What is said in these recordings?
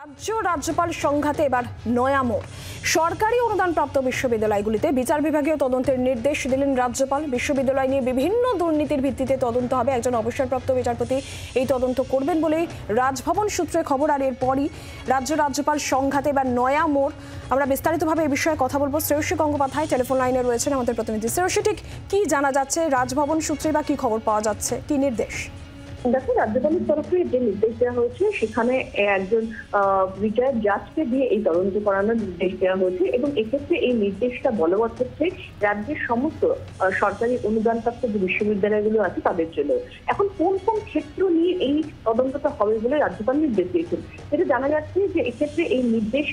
রাজ্যপাল সংঘাতে এবার নয়া মোড়। সরকারি অনুদানপ্রাপ্ত বিশ্ববিদ্যালয়গুলিতে বিচার বিভাগীয় তদন্তের নির্দেশ দিলেন রাজ্যপাল। বিশ্ববিদ্যালয় নিয়ে বিভিন্ন দুর্নীতির ভিত্তিতে তদন্ত হবে, একজন অবসরপ্রাপ্ত বিচারপতি এই তদন্ত করবেন বলেই রাজভবন সূত্রে খবর। আর এরপরই রাজ্যপাল সংঘাতে এবার নয়া মোড়। আমরা বিস্তারিতভাবে এই বিষয়ে কথা বলবো। শ্রেয়সী গঙ্গোপাধ্যায় টেলিফোন লাইনে রয়েছেন আমাদের প্রতিনিধি। শ্রেয়সী, ঠিক কি জানা যাচ্ছে রাজভবন সূত্রে, বা কি খবর পাওয়া যাচ্ছে, কি নির্দেশ? দেখো, রাজ্যপালের তরফে যে নির্দেশ দেওয়া হয়েছে সেখানে একজন রিটায়ার্ড জাজকে দিয়ে এই তদন্ত করানোর নির্দেশ দেওয়া হয়েছে এবং এক্ষেত্রে এই নির্দেশটা বলবৎ হচ্ছে রাজ্যের সমস্ত সরকারি অনুদানপ্রাপ্ত যে বিশ্ববিদ্যালয়গুলো আছে তাদের জন্য। এখন কোন কোন ক্ষেত্র নিয়ে এই তদন্তটা হবে বলে রাজ্যপাল নির্দেশ দিয়েছেন যেটা জানা যাচ্ছে যে এক্ষেত্রে এই নির্দেশ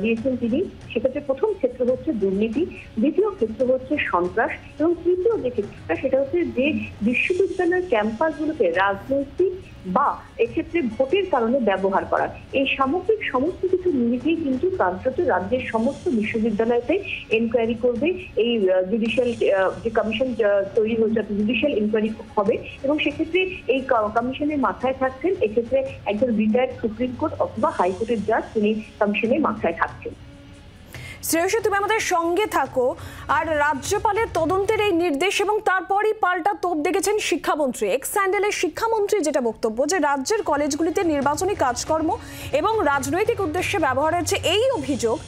দিয়েছেন তিনি। সেক্ষেত্রে প্রথম ক্ষেত্র হচ্ছে দুর্নীতি, দ্বিতীয় ক্ষেত্র হচ্ছে সন্ত্রাস এবং তৃতীয় যে ক্ষেত্রটা সেটা হচ্ছে যে বিশ্ববিদ্যালয়ের ক্যাম্পাসগুলোকে রাজনৈতিক বা এক্ষেত্রে ভোটের কারণে ব্যবহার করা। এই সামগ্রিক সমস্ত কিছু নিয়েই কিন্তু কার্যত রাজ্যের সমস্ত বিশ্ববিদ্যালয়তে এনকোয়ারি করবে। এই জুডিশিয়াল যে কমিশন তৈরি হয়েছে, জুডিশিয়াল ইনকোয়ারি হবে এবং সেক্ষেত্রে এই কমিশনের মাথায় থাকছেন এক্ষেত্রে একজন রিটায়ার্ড সুপ্রিম কোর্ট অথবা হাইকোর্টের জাজ, তিনি কমিশনের মাথায় থাকছেন। শ্রেয়সী, তুমি আমাদের সঙ্গে থাকো। আর রাজ্যপালের তদন্তের এই নির্দেশ এবং তারপরই পাল্টা তোপ দেখেছেন শিক্ষামন্ত্রী। এক্স স্যান্ডেলের শিক্ষামন্ত্রী যেটা বক্তব্য যে রাজ্যের কলেজগুলিতে নির্বাচনী কাজকর্ম এবং রাজনৈতিক উদ্দেশ্যে ব্যবহার হচ্ছে, এই অভিযোগ।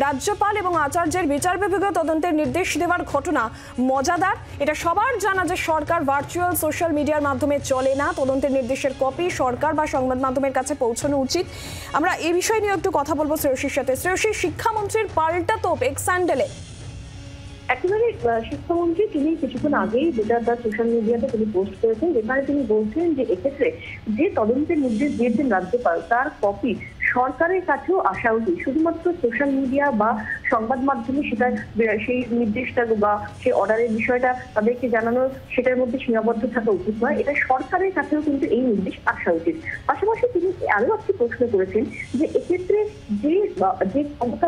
রাজ্যপাল এবং আচার্যের বিচার বিভাগীয় তদন্তের নির্দেশ দেওয়ার ঘটনা মজাদার। এটা সবার জানা যে সরকার ভার্চুয়াল সোশ্যাল মিডিয়ার মাধ্যমে চলে না। তদন্তের নির্দেশের কপি সরকার বা সংবাদ মাধ্যমের কাছে পৌঁছানো উচিত। আমরা এই বিষয় নিয়ে একটু কথা বলবো শ্রেয়সীর সাথে। শ্রেয়সী, শিক্ষামন্ত্রীর পাল্টা তোপ এক্স স্যান্ডেলে। একেবারে শিক্ষামন্ত্রী তিনি কিছুক্ষণ আগেই যেটা তার সোশ্যাল মিডিয়াতে তিনি পোস্ট করেছেন, যেখানে তিনি বলছেন যে এক্ষেত্রে যে তদন্তের নির্দেশ দিয়েছেন রাজ্যপাল তার কপি সরকারের কাছেও আসা উচিত। শুধুমাত্র সোশ্যাল মিডিয়া বা সংবাদ মাধ্যমে সেটা সেই নির্দেশটা বা সেই অর্ডারের বিষয়টা তাদেরকে জানানো সেটার মধ্যে সীমাবদ্ধ থাকা উচিত নয়, এটা সরকারের কাছেও কিন্তু এই নির্দেশ আসা উচিত। পাশাপাশি তিনি আরো একটি প্রশ্ন করেছেন যে এক্ষেত্রে যে ক্ষমতা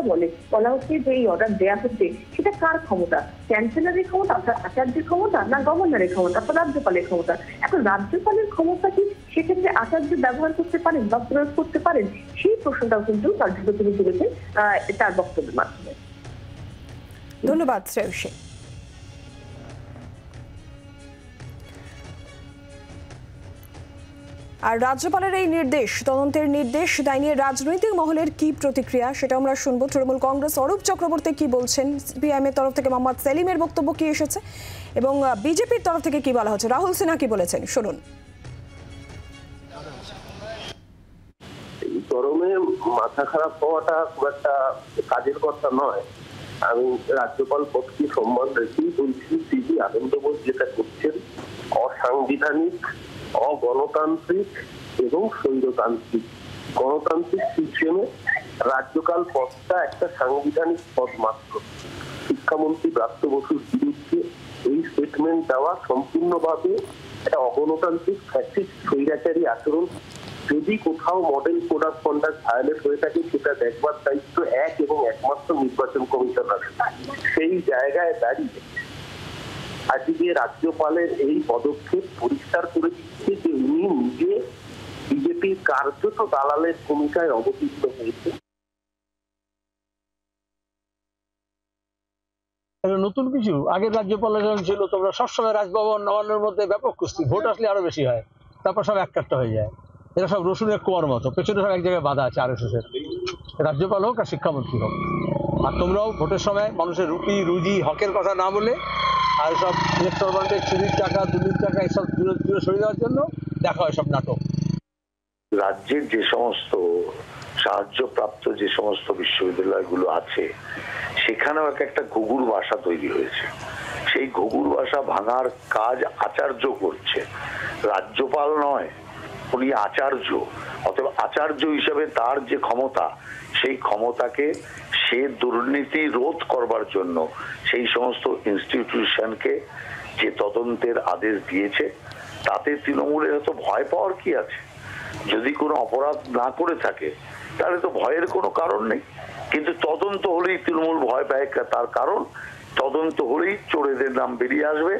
বলা হচ্ছে যে এই অর্ডার দেওয়া হচ্ছে সেটা কার ক্ষমতা? চ্যান্সেলরের ক্ষমতা, আচার্যের ক্ষমতা, না গভর্নরের ক্ষমতা, বা রাজ্যপালের ক্ষমতা? এখন রাজ্যপালের ক্ষমতা কি সেক্ষেত্রে আচার্য ব্যবহার করতে পারেন বা প্রয়োগ করতে পারেন? সেই প্রশ্নটাও কিন্তু কার্যত তিনি তুলেছেন তার বক্তব্যের মাধ্যমে। ধন্যবাদ শ্রেয়সী। আর রাজ্যপালের এই নির্দেশ, তদন্তের নির্দেশ, তাই নিয়ে রাজনৈতিক মহলের কি প্রতিক্রিয়া সেটা আমরা শুনবো। তৃণমূল কংগ্রেস অরূপ চক্রবর্তী কি বলছেন, সিপিআইএম এর তরফ থেকে মোহাম্মদ সেলিমের বক্তব্য কি এসেছে এবং বিজেপির তরফ থেকে কি বলা হচ্ছে, রাহুল সিনহা কি বলেছেন, শুনুন। গরমে মাথা খারাপ হওয়াটা খুব একটা কাজের কথা নয়। আমি রাজ্যপাল পদকে সম্মান রেখেই বলছি, তিনি আনন্দবোধ যেটা করছেন অসাংবিধানিক, অগণতান্ত্রিক এবং স্বৈরতান্ত্রিক। গণতান্ত্রিক সিস্টেমে রাজ্যপাল পদটা একটা সাংবিধানিক পদ মাত্র। শিক্ষামন্ত্রী ব্রাত্য বসুর বিরুদ্ধে এই স্টেটমেন্ট দেওয়া সম্পূর্ণভাবে একটা অগণতান্ত্রিক ফ্যাসিস্ট স্বৈরাচারী আচরণ। যদি কোথাও model code of conduct violate হয়ে থাকে সেটা দেখবার দায়িত্ব এক এবং একমাত্র নির্বাচন কমিশনার। সেই জায়গায় দাঁড়িয়ে আজকে রাজ্যপালের এই পদক্ষেপ পরিষ্কার করে দিচ্ছে যে উনি নিজে বিজেপির কার্যত দালালের ভূমিকায় অবতীর্ণ হয়েছে। নতুন কিছু আগের রাজ্যপালের ছিল, তোমরা সবসময় রাজভবন নবান্নের মধ্যে ব্যাপক কুস্তি, ভোট আসলে আরো বেশি হয়, তারপর সব একটা হয়ে যায়। এরা সব রসুনের কোয়ার মতো, পেছনে সব এক জায়গায় বাধা আছে আরএসএসের। রাজ্যপাল হোক আর শিক্ষামন্ত্রী হোক, আর তোমরাও ভোটের সময় মানুষের রুটি রুজি হকের কথা না বলে আর সব ইলেকট্রাল বন্ডের চুরির টাকা, দুর্নীতির টাকা এসব দূরে সরিয়ে দেওয়ার জন্য দেখা হয় সব নাটক। রাজ্যের যে সমস্ত সাহায্যপ্রাপ্ত যে সমস্ত বিশ্ববিদ্যালয়গুলো আছে সেখানেও একটা ঘুঘুর বাসা তৈরি হয়েছে। সেই ঘুঘুর বাসা ভাঙার কাজ আচার্য করছে, রাজ্যপাল নয়, উনি আচার্য। অতএব আচার্য হিসেবে তার যে ক্ষমতা, সেই ক্ষমতাকে সে দুর্নীতি রোধ করবার জন্য সেই সমস্ত ইনস্টিটিউশনকে যে তদন্তের আদেশ দিয়েছে তাতে তৃণমূলের এত ভয় পাওয়ার কি আছে? যদি কোনো অপরাধ না করে থাকে তাহলে তো ভয়ের কোনো কারণ নেই। কিন্তু তদন্ত হলেই তৃণমূল ভয় পায়, তার কারণ তদন্ত হলেই চোরেদের নাম বেরিয়ে আসবে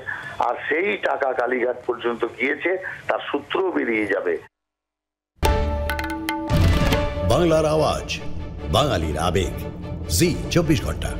আর সেই টাকা কালীঘাট পর্যন্ত গিয়েছে তার সূত্রও বেরিয়ে যাবে। বাংলার আওয়াজ, বাঙালির আবেগ, জি 24 ঘন্টা।